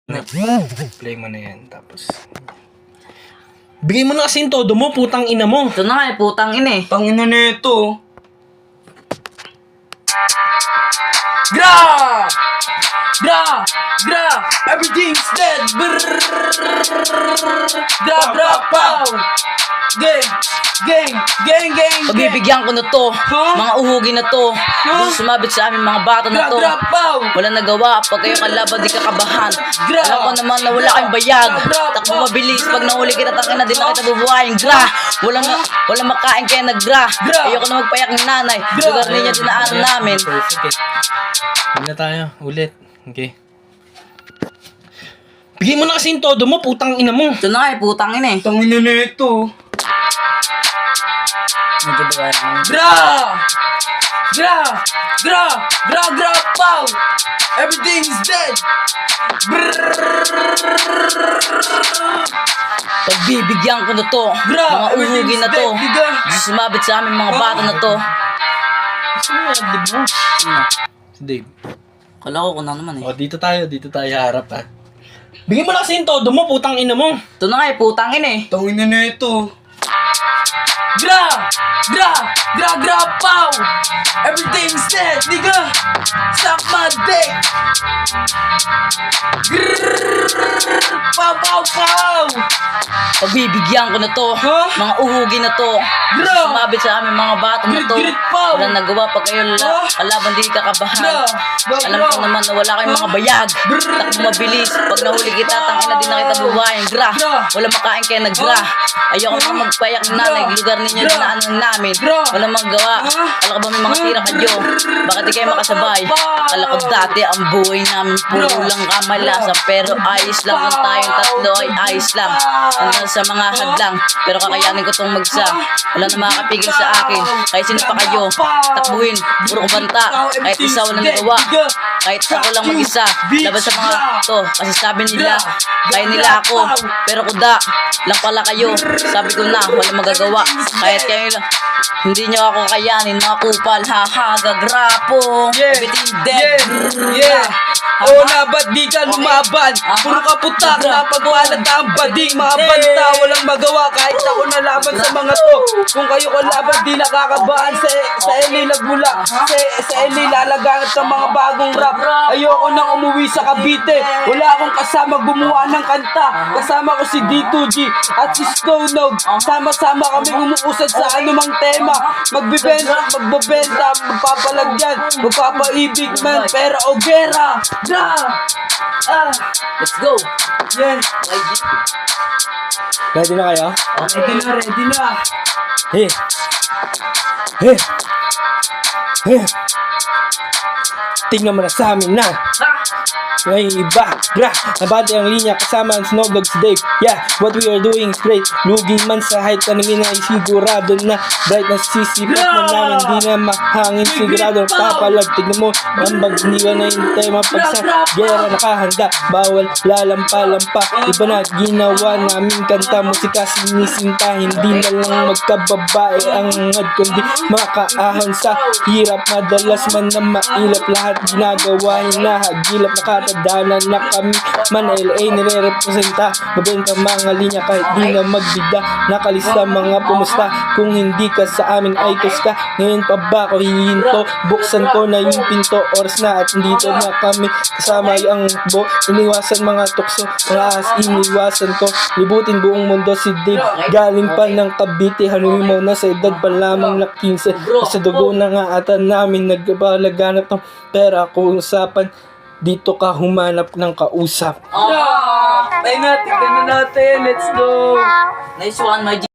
Play mo na yan, tapos bigay mo na kasi yung todo mo, putang ina mo. Ito na nga eh, putang ina eh. Tangina nito. Gra! Gra! Gra! Everything's dead! Brrrr! Gra! Gra! Pow! Gang! Gang! Gang! Gang! Pagbibigyan ko na to, mga uhugi na to. Gusto sumabit sa amin mga bata na Gra! to. Gra! Pow! Wala nagawa, pag kayo kalaban di kakabahan. Alam ko naman na wala kayong bayag. Takbo mabilis, pag nahuli kita tangin na din na kita bubuhayin. Gra! Walang makain kaya nag-gra. Ayoko na magpayak ng nanay. Lugar niya dinaanan namin. Okay. Huwag na tayo. Ulit. Okay. Bigay mo na kasi yung todo mo, putang ina mo. Ito na nga eh, putang ina eh. Tangina nito. Medyo ba yan? Gra! Gra! Gra! Gra! Gra! Pow! Everything is dead! Pagbibigyan ko na to, Gra! mga uhugi na to. Everything's dead, Gusto sumabit sa amin mga bata na to. Sino yan, Dave mo? Si Dave. Kala ko na naman eh. O, dito tayo harap ha. Bigay mo na kasi yung todo mo, putang ina mo. Ito na nga eh, putang ina eh. Tangina nito. Gra! Gra! Gra! Gra! Pow! Everything's dead, nigga! Suck my dick! Grrrr! Pow! Pow! Pow! Pagbibigyan ko na to, mga uhugi na to. Gusto sumabit sa amin mga bata na to. Wala nagawa pag kayo kalaban di kakabahan. Alam ko naman na wala kayong mga bayag. Takbo mabilis, pag nahuli kita tangin na din na kita bubuhayin. Gra! Wala makain kaya nag-gra. Ayoko na magpayak ng nanay, lugar ninyo dinaanan namin. Walang magawa. Kala ko ba may mga tira kayo? Bakit di kayo makasabay? Kala ko dati ang buhay namin puro lang kamalasan. Pero ayos lang kung tayong tatlo ay ayos lang. Hanggang sa mga hadlang, pero kakayanin ko tong magsa. Wala na makakapigil sa akin. Kahit sino pa kayo, takbuhin, puro ko banta. Kahit isa walang nagawa, kahit ako lang mag-isa. Laban sa mga to, kasi sabi nila kaya nila ako, pero kuda lang pala kayo. Sabi ko na, walang magagawa. Kahit kayo lang, hindi nyo ako kayanin, mga kupal. Haha, gagrapo. Everything dead. Yeah. Oo na, ba't di ka lumaban? Puro ka putak, napagwalat ang bading. Mga banta, walang magawa. Kahit ako nalaban sa mga to. Kung kayo kalaban, di nakakabaan. Sa Eli nagmula. Sa Eli lalagangat sa mga bagong rap. Ayoko nang umuwi sa Cavite. Wala akong kasama gumawa ng kanta. Kasama ko si D2G at si Stonog. Sama-sama kami umuusad sa anumang tema. Magbibenta, magbabenta, magpapalagyan, magpapaibig man, pera o gera. Gra! Let's go. Yan. Ready na kayo? Ready na. Hey. Hey. Hey. Tingnan mo na sa amin na. May iba, gra, nabati ang linya kasama ang Snowdog si Dave. Yeah, what we are doing is great. Lugi man sa height, kaningin ay sigurado na. Bright na sisipat na namin, di na mahangin sigurado. Papalag, tignan mo, ambag, iniwan na yung tema. Pag sa gera nakahanda, bawal lalampa-lampa. Iba na ginawa namin kanta, musika sinisinta. Hindi na lang magkababae ang ngad, kundi makaahon sa hirap. Madalas man na mailap, lahat ginagawa, hinahagilap. Nakatadana na kami man LA nire-representa. Mabenta mga linya kahit di na magbida. Nakalista mga pumusta. Kung hindi ka sa amin ay tos ka. Ngayon pa ba ako hihinto? Buksan ko na yung pinto. Oras na at dito na kami. Kasama ang bo. Iniwasan mga tukso. Mga ahas iniwasan ko. Libutin buong mundo si Dave. Galing pa ng Cavite. Hanunin mo na sa edad pa lamang na 15. Sa dugo na nga ata namin. Nagpalaganap ng pera kung usapan. Dito ka humanap ng kausap. Tayo na, tignan na natin. Let's go. Nice one, my G.